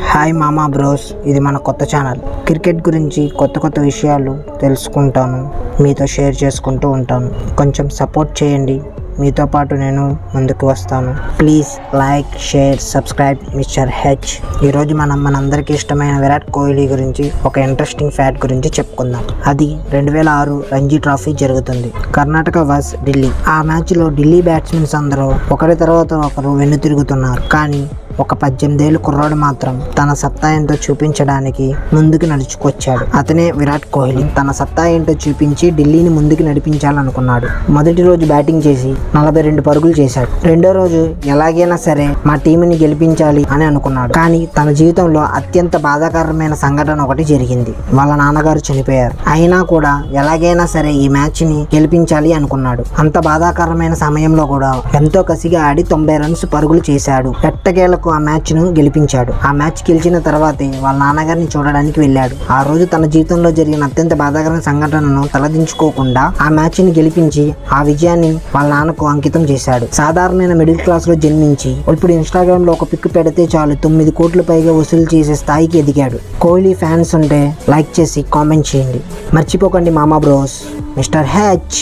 Hi మామా bros, ఇది మన కొత్త ఛానల్. క్రికెట్ గురించి కొత్త విషయాలు తెలుసుకుంటాను, మీతో షేర్ చేసుకుంటూ ఉంటాను. కొంచెం సపోర్ట్ చేయండి, మీతో పాటు నేను ముందుకు వస్తాను. Please like, share, subscribe mister H. ఈరోజు మనందరికీ ఇష్టమైన విరాట్ కోహ్లీ గురించి ఒక ఇంట్రెస్టింగ్ ఫ్యాక్ట్ గురించి చెప్పుకుందాం. అది 2006 రంజీ ట్రోఫీ జరుగుతుంది. కర్ణాటక వర్సెస్ ఢిల్లీ. ఆ మ్యాచ్లో ఢిల్లీ బ్యాట్స్మెన్స్ అందరూ ఒకరి తర్వాత ఒకరు వెన్నుతిరుగుతున్నారు. కానీ ఒక 18 ఏళ్ల కుర్రాడు మాత్రం తన సత్తా ఏంటో చూపించడానికి ముందుకు నడుచుకొచ్చాడు. అతనే విరాట్ కోహ్లీ. తన సత్తా ఏంటో చూపించి ఢిల్లీని ముందుకు నడిపించాలనుకున్నాడు. మొదటి రోజు బ్యాటింగ్ చేసి 42 పరుగులు చేశాడు. రెండో రోజు ఎలాగైనా సరే మా టీంని గెలిపించాలి అని అనుకున్నాడు. కానీ తన జీవితంలో అత్యంత బాధాకరమైన సంఘటన ఒకటి జరిగింది. వాళ్ళ నాన్నగారు చనిపోయారు. అయినా కూడా ఎలాగైనా సరే ఈ మ్యాచ్ ని గెలిపించాలి అనుకున్నాడు. అంత బాధాకరమైన సమయంలో కూడా ఎంతో కసిగా ఆడి 90 రన్స్ పరుగులు చేశాడు. ఎట్టకేలకు ఆ మ్యాచ్ ను గెలిపించాడు. ఆ మ్యాచ్ గెలిచిన తర్వాతే వాళ్ళ నాన్నగారిని చూడడానికి వెళ్ళాడు. ఆ రోజు తన జీవితంలో జరిగిన అత్యంత బాధాకరమైన సంఘటనను తలదించుకోకుండా ఆ మ్యాచ్ ని గెలిపించి ఆ విజయాన్ని వాళ్ళ నాన్నకు అంకితం చేశాడు. సాధారణమైన మిడిల్ క్లాస్ లో జన్మించి ఇప్పుడు ఇన్స్టాగ్రామ్ లో ఒక పిక్ పెడితే చాలు 9 కోట్ల పైగా వసూలు చేసే స్థాయికి ఎదిగాడు. కోహ్లీ ఫ్యాన్స్ ఉంటే లైక్ చేసి కామెంట్ చేయండి. మర్చిపోకండి మామా బ్రోస్, మిస్టర్ హెచ్.